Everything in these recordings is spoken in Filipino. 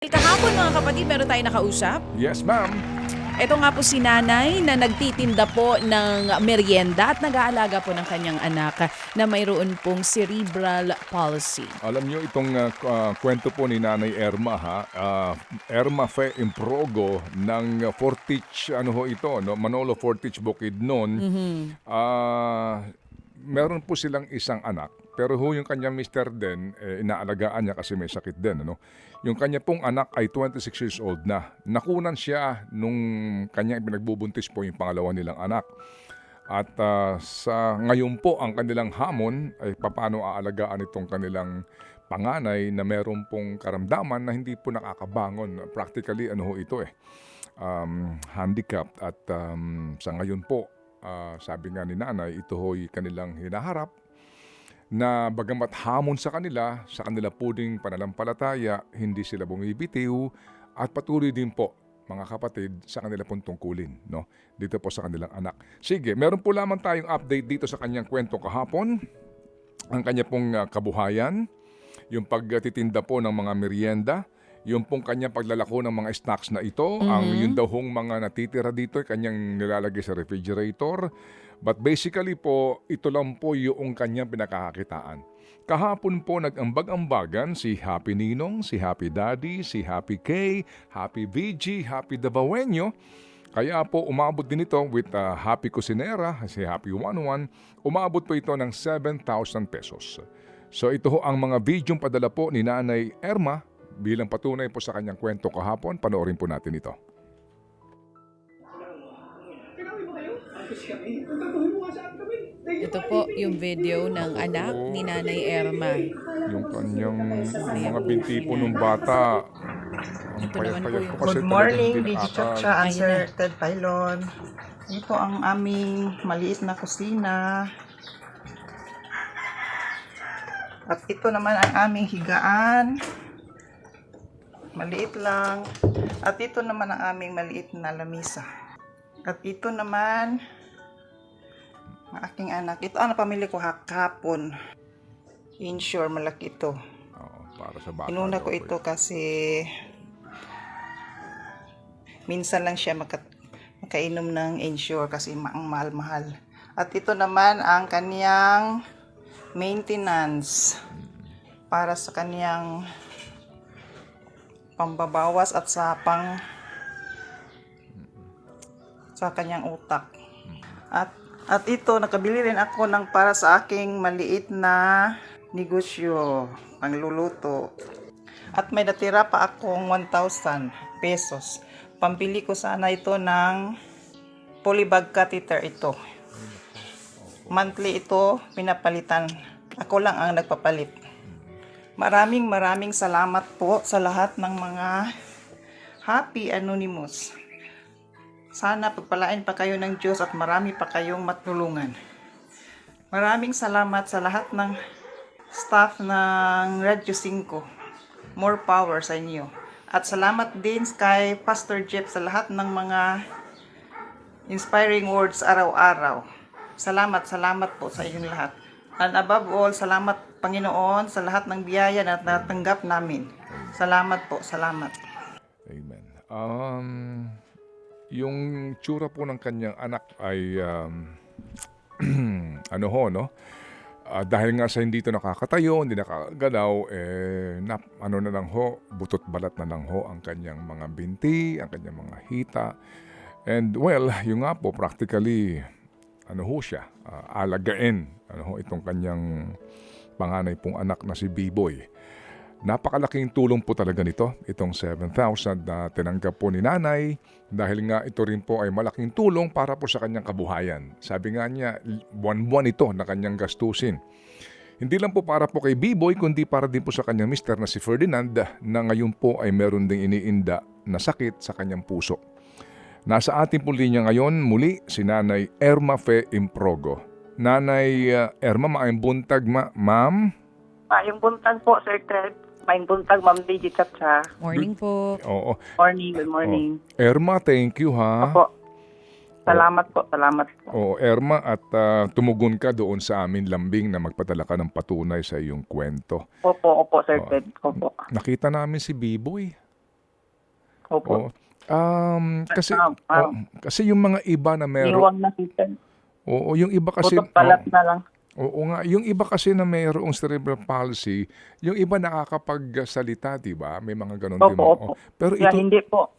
Kahapon mga kapatid, meron tayong nakausap. Yes, ma'am. Ito nga po si nanay na nagtitinda po ng merienda at nag-aalaga po ng kanyang anak na mayroon pong cerebral palsy. Alam niyo itong kwento po ni Nanay Erma ha. Erma Fe Improgo ng Fortich ano ho ito, no? Manolo Fortich Bukidnon. Meron po silang isang anak. Pero yung kanyang mister din, inaalagaan niya kasi may sakit din. Ano? Yung kanya pong anak ay 26 years old na. Nakunan siya nung kanyang pinagbubuntis po yung pangalawa nilang anak. At sa ngayon po, ang kanilang hamon ay paano aalagaan itong kanilang panganay na meron pong karamdaman na hindi po nakakabangon. Practically, ano ho ito handicapped. At sa ngayon po, sabi nga ni nanay, ito ho'y kanilang hinaharap na bagamat hamon sa kanila puding pananampalataya, hindi sila bumibitiw at patuloy din po mga kapatid sa kanila pong tungkulin, no? Dito po sa kanilang anak. Sige, meron po lamang tayong update dito sa kanyang kwento kahapon. Ang kanya pong kabuhayan, yung pagtitinda po ng mga merienda, yung pong kanyang paglalako ng mga snacks na ito, ang yun daw hong mga natitira dito, kanyang nilalagay sa refrigerator. But basically po, ito lang po yung kanyang pinakakakitaan. Kahapon po nag-ambag-ambagan si Happy Ninong, si Happy Daddy, si Happy K, Happy VG, Happy Dabawenyo. Kaya po umabot din ito with Happy Cusinera, si Happy 11. Umabot po ito ng 7,000 pesos. So ito ho ang mga videong padala po ni Nanay Erma bilang patunay po sa kanyang kwento kahapon. Panoorin po natin ito. Ito po yung video ng anak ni Nanay Erma. Yung kanyang mga binti po nung bata. Ang Ito naman po payat-payat yung- po kasi Good morning, talagang DJ tinakal. Chacha, Ayan Answer na. Ted Pylon. Ito ang aming maliit na kusina. At ito naman ang aming higaan. Maliit lang. At ito naman ang aming maliit na lamisa. At ito naman ang aking anak. Ito ang pamili ko kahapon. Insure, malaki ito. Oo, para sa bata. Inuna ko daw po ito kasi minsan lang siya makainom ng Ensure kasi ang mahal-mahal. At ito naman ang kaniyang maintenance para sa kaniyang pambabawas at sa kaniyang utak. At ito, nakabili rin ako ng para sa aking maliit na negosyo, pangluluto. At may natira pa akong 1,000 pesos. Pambili ko sana ito ng polybag catheter ito. Monthly ito, pinapalitan. Ako lang ang nagpapalit. Maraming salamat po sa lahat ng mga Happy Anonymous. Sana pagpalain pa kayo ng Diyos at marami pa kayong matulungan. Maraming salamat sa lahat ng staff ng Radyo 5. More power sa inyo. At salamat din kay Pastor Jeff sa lahat ng mga inspiring words araw-araw. Salamat po sa inyong lahat. And above all, salamat Panginoon sa lahat ng biyaya na natanggap namin. Salamat po, salamat. Amen. Yung tsura po ng kanyang anak ay ano ho, no? Dahil nga sa hindi ito nakakatayo, hindi nakagalaw, ano na lang ho, butot balat na lang ho ang kanyang mga binti, ang kanyang mga hita. And well, yung nga po, practically, ano ho siya, alagain, ano ho, itong kanyang panganay pong anak na si B-Boy. Napakalaking tulong po talaga nito, itong 7,000 na tinanggap po ni nanay dahil nga ito rin po ay malaking tulong para po sa kanyang kabuhayan. Sabi nga niya, buwan-buwan ito na kanyang gastusin. Hindi lang po para po kay B-Boy, kundi para din po sa kanyang mister na si Ferdinand na ngayon po ay meron ding iniinda na sakit sa kanyang puso. Nasa ating po linya ngayon muli si Nanay Erma Fe Improgo. Nanay Erma, maayong buntag ma'am. Yung buntag po, Sir Ted. Maing buntag, Ma'am DJ Chacha. Morning po. Oo. Morning, good morning. Erma, thank you ha. Opo. Salamat po. Erma, at tumugon ka doon sa amin lambing na magpadala ka ng patunay sa iyong kwento. Opo, Sir Ted. Opo. Nakita namin si B-Boy. Opo. Kasi Parang kasi yung mga iba na iwang na system. oo, yung iba kasi Putot balat na lang. oo nga, yung iba kasi na mayroong cerebral palsy, yung iba nakakapagsalita, 'di ba? May mga ganon din Opo, mga opo. pero Yeah, ito hindi po.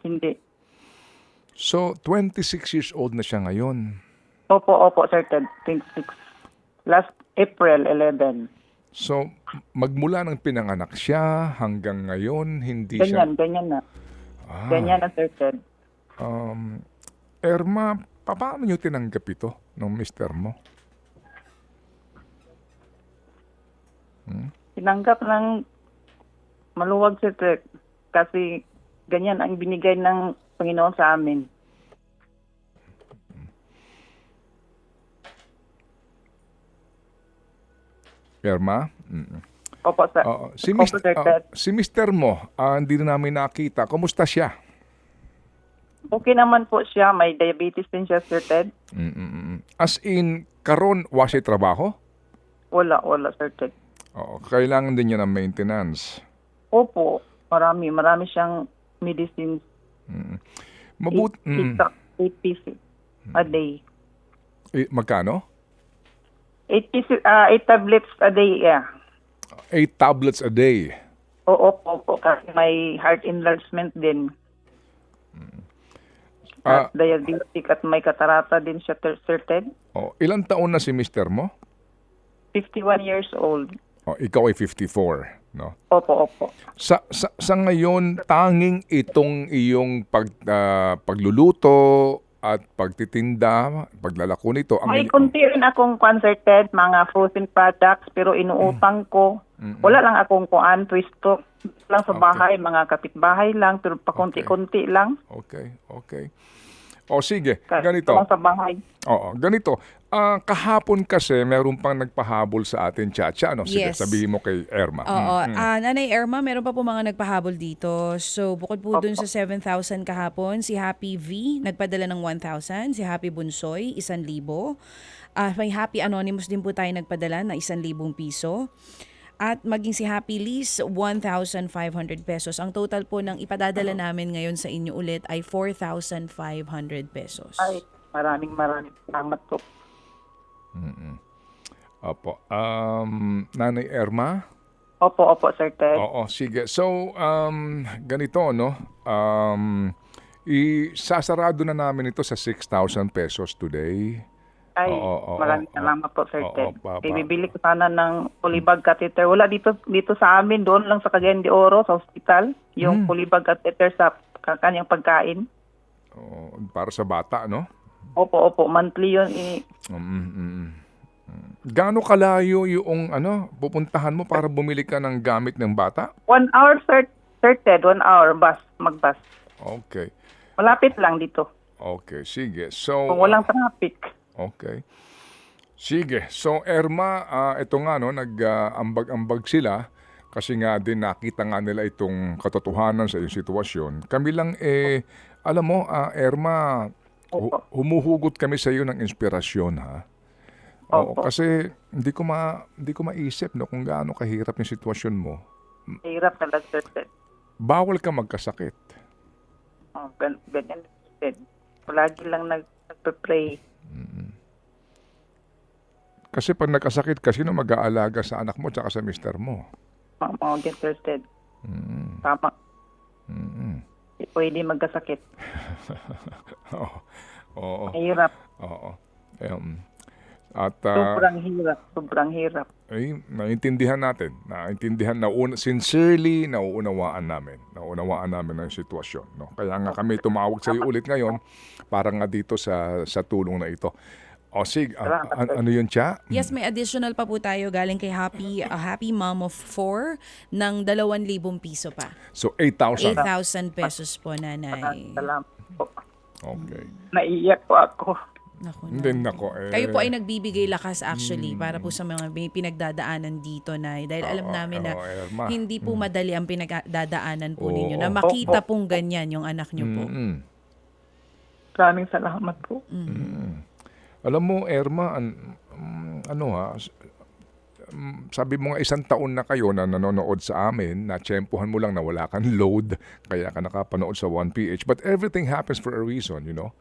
Hindi. so 26 years old na siya ngayon. Opo, Sir Ted. 26. Last April 11. So magmula nang pinanganak siya hanggang ngayon hindi siya Ganyan na. Ganyan na, Sir Ted. Erma, paano niyo tinanggap ito ng mister mo? Tinanggap ng maluwag, Sir Ted. Kasi ganyan ang binigay ng Panginoon sa amin. Erma? Opo, Sir. Oo. Opo, Sir Ted. Si mister mo, hindi na namin nakita. Kumusta siya? Okay naman po siya. May diabetes din siya, Sir Ted. As in, karon wa siya trabaho? Wala, Sir Ted. Oo, kailangan din niya ng maintenance. Opo, marami siyang medicines. Mabut 8 pieces a day. magkano? 8 pieces, 8 tablets a day, yeah. 8 tablets a day. Opo. Kasi may heart enlargement din. At diabetic at may katarata din siya, Sir Ted. Ilang taon na si mister mo? 51 years old. Ikaw ay 54, no? Opo. Sa ngayon, tanging itong iyong pagluluto at pagtitinda, paglalako nito. May kunti rin akong concerted, mga frozen products, pero inuutang ko. Wala lang akong twisto lang sa bahay, mga kapitbahay lang, pero pakunti-kunti lang. Okay. Sige, ganito. Lang sa bahay. Ganito. Kahapon kasi meron pang nagpahabol sa atin, Chacha. Ano? Sige, Yes. sabihin mo kay Erma. Oo. Nanay Erma, meron pa po mga nagpahabol dito. So, bukod po dun sa 7,000 kahapon, si Happy V nagpadala ng 1,000. Si Happy Bunsoy, 1,000. May Happy Anonymous din po tayo nagpadala na 1,000 piso. At maging si Happy Liz, 1,500 pesos. Ang total po ng ipadadala namin ngayon sa inyo ulit ay 4,500 pesos. Ay, maraming salamat po. Opo. Nanay Erma? Opo, Sir Ted. Oo, sige. So, ganito, no? Isasarado na namin ito sa 6,000 pesos today. Ay, maraming salamat po, Sir Ted. Papa. Bibili ko sana ng polybag catheter. Wala dito sa amin, doon lang sa Cagayan de Oro, sa hospital, yung polybag catheter sa kanyang pagkain. Para sa bata, no? Opo, monthly yun. Gaano kalayo yung pupuntahan mo para bumili ka ng gamit ng bata? 1 hour, Sir Ted. 1 hour, magbus. Okay. Malapit lang dito. Okay, sige. So, Kung walang traffic. okay. Sige. So, Erma, ito nga, no, nag-ambag-ambag sila kasi nga din nakita nga nila itong katotohanan sa iyong sitwasyon. Kami lang, alam mo, Erma, humuhugot kami sa iyo ng inspirasyon, ha? Opo. Kasi hindi ko maisip, no, kung gaano kahirap yung sitwasyon mo. Hirap talaga, Sir Ted. Bawal ka magkasakit. Ganyan, Sir Ted. Palagi lang nagpe-pray. Kasi pag nagkasakit ka, sino mag-aalaga sa anak mo at sa mister mo? Mga Sir Ted. Tama. Hindi pwede magkasakit. Oo. Mahirap. Oo. Sobrang hirap. Ay, naintindihan natin. Sincerely, nauunawaan namin ang sitwasyon. No? Kaya nga kami tumawag sa iyo ulit ngayon para nga dito sa tulong na ito. Sige, ano yun, Cha? Yes, may additional pa po tayo galing kay Happy, a happy mom of 4 ng 2,000 piso pa. So, 8,000. 8,000 pesos po, nanay. Salamat po. Okay. Naiiyak po ako. Naku, Hindi, nanay. nako. Kayo po ay nagbibigay lakas actually para po sa mga may pinagdadaanan dito, Nay. Dahil alam namin na Erma. hindi po madali ang pinagdadaanan po Oo. ninyo. Na makita pong ganyan yung anak nyo po. Maraming salamat po. Alam mo, Erma, sabi mo nga 1 taon na kayo na nanonood sa amin, na tiyempohan mo lang na wala kang load, kaya ka nakapanood sa 1PH. But everything happens for a reason, you know.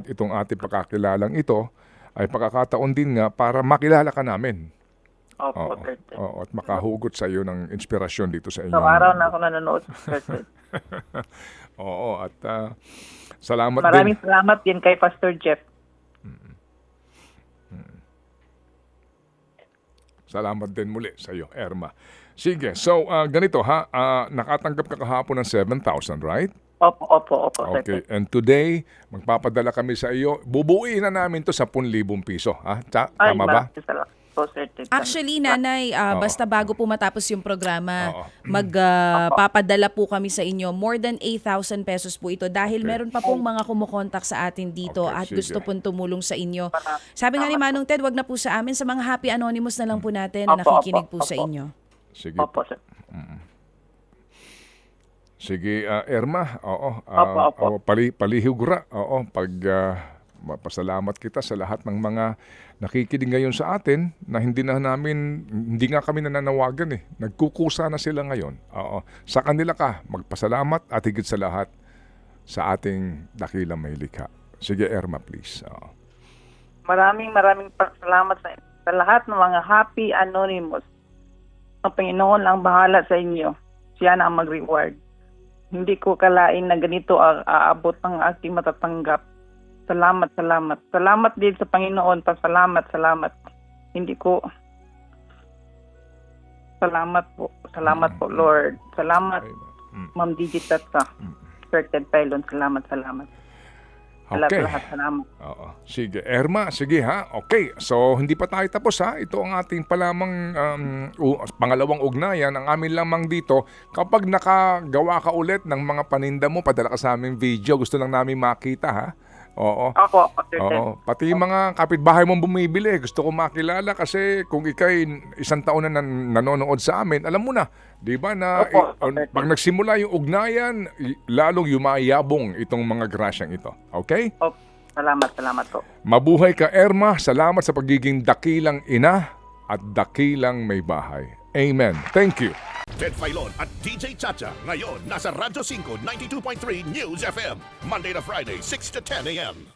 Itong ating pagkakilalang ito ay pagkakataon din nga para makilala ka namin. Opo, Sir Ted. At makahugot sa iyo ng inspirasyon dito sa inyo. So, araw na ako nanonood, Sir Ted. At salamat Maraming din. salamat din kay Pastor Jeff. Salamat din muli sa iyo, Erma. Sige, so ganito ha, nakatanggap ka kahapon ng 7,000, right? Opo, Sir Okay, Ted. and today, magpapadala kami sa iyo. Bubuuin na namin to 10,000 piso. Ha? Tama ba? Maraming salamat po, Sir Ted. Actually, Nanay, basta bago po matapos yung programa, Oo. papadala po kami sa inyo. More than 8,000 pesos po ito dahil meron pa pong mga kumukontak sa atin dito Okay, at sige. gusto pong tumulong sa inyo. Sabi nga ni Manong Ted, wag na po sa amin. Sa mga Happy Anonymous na lang po natin na Opo, nakikinig po opo, sa opo. inyo. Sige. Opo, Sir. Sige, Erma. Opo. Palihugura. Pasalamat kita sa lahat ng mga nakikinig ngayon sa atin na hindi nga kami nananawagan eh. Nagkukusa na sila ngayon. Sa kanila ka, magpasalamat at higit sa lahat sa ating dakilang may likha. Sige, Erma, please. Maraming salamat sa lahat ng mga Happy Anonymous. Ang Panginoon lang bahala sa inyo. Siya na ang mag-reward. Hindi ko kalain na ganito ang aabot ng aking matatanggap. Salamat. Salamat din sa Panginoon. Salamat. Hindi ko... Salamat po, Lord. Salamat, Ma'am Digit at sa Sir Ted Pailon. Salamat. Okay. Lahat, salamat. Sige, Erma, sige ha. Okay, so hindi pa tayo tapos ha. Ito ang ating palamang pangalawang ugnayan. Ang amin lamang dito, kapag nakagawa ka ulit ng mga paninda mo, padala ka sa aming video. Gusto lang namin makita ha. Oo. Opo, Sir Ted. Pati yung mga kapitbahay mong bumibili, gusto ko makilala kasi kung ikay 1 taon na nanonood sa amin, alam mo na, di ba na Opo, pag nagsimula yung ugnayan, lalong yumayabong itong mga grasyang ito. Okay? Opo. Salamat po. Mabuhay ka, Erma. Salamat sa pagiging dakilang ina at dakilang may bahay. Amen. Thank you. Ted Filon at DJ Chacha. Ngayon, nasa Radyo 5, 92.3 News FM. Monday to Friday, 6 to 10 a.m.